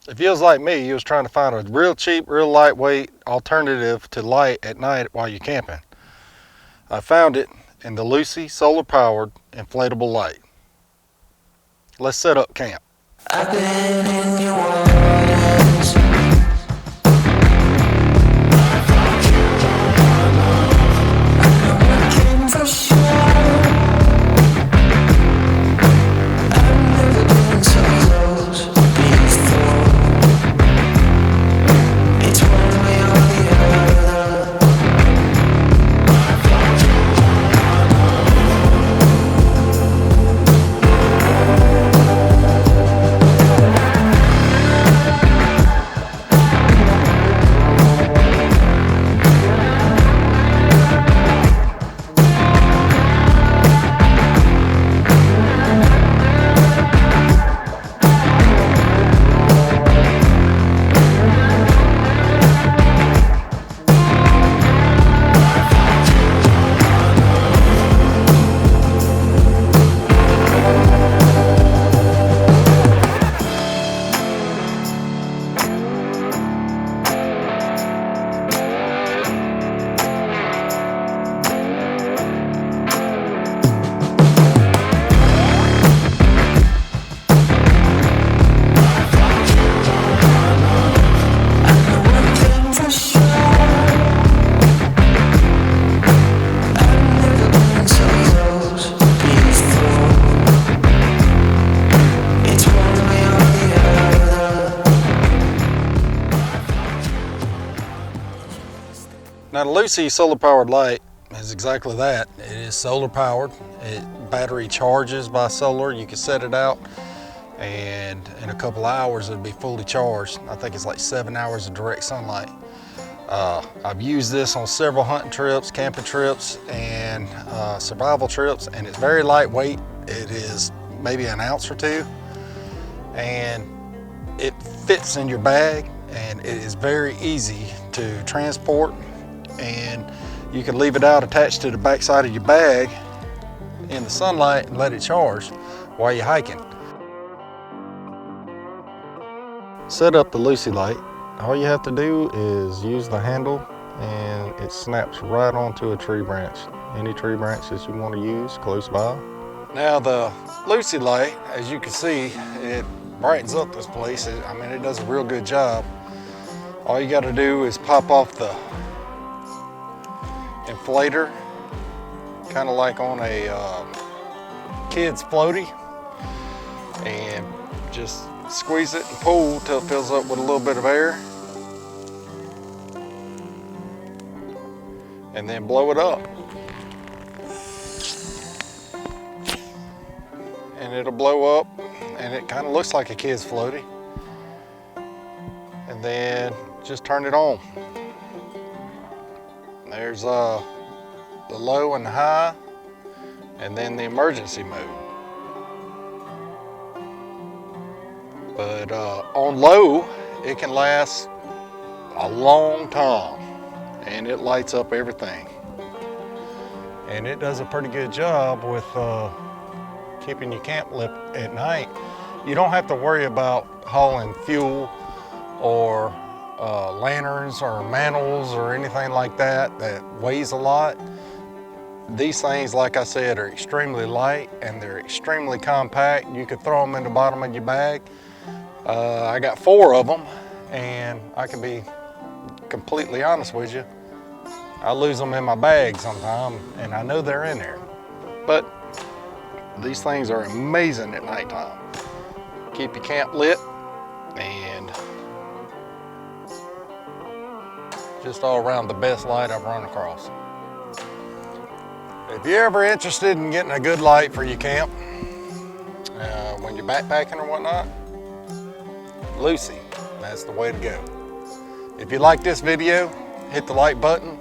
If you was like me, you was trying to find a real cheap, real lightweight alternative to light at night while you're camping, I found it in the Luci solar-powered inflatable light. Let's set up camp. I've been in your waters. I'm looking for sure. I've never been so close before. It's one way or the other. Now the Luci solar-powered light is exactly that. It is solar-powered. It battery charges by solar. You can set it out, and in a couple hours it'll be fully charged. I think it's like 7 hours of direct sunlight. I've used this on several hunting trips, camping trips, and survival trips, and it's very lightweight. It is maybe an ounce or two, and it fits in your bag, and it is very easy to transport, and you can leave it out attached to the back side of your bag in the sunlight and let it charge while you're hiking. Set up the Luci light. All you have to do is use the handle and it snaps right onto a tree branch. Any tree branch that you want to use close by. Now the Luci light, as you can see, it brightens up this place. I mean, it does a real good job. All you got to do is pop off the inflator, kind of like on a kid's floaty, and just squeeze it and pull till it fills up with a little bit of air, and then blow it up, and it'll blow up, and it kind of looks like a kid's floaty, and then just turn it on. There's the low and high, and then the emergency mode. But on low, it can last a long time, and it lights up everything. And it does a pretty good job with keeping your camp lit at night. You don't have to worry about hauling fuel or lanterns or mantels or anything like that weighs a lot. These things, like I said, are extremely light and they're extremely compact. You could throw them in the bottom of your bag. I got 4 of them, and I can be completely honest with you, I lose them in my bag sometime, and I know they're in there. But these things are amazing at nighttime. Keep your camp lit, and just all around the best light I've run across. If you're ever interested in getting a good light for your camp, when you're backpacking or whatnot, Luci, that's the way to go. If you like this video, hit the like button.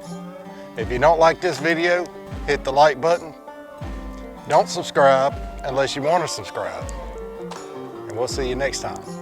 If you don't like this video, hit the like button. Don't subscribe unless you want to subscribe. And we'll see you next time.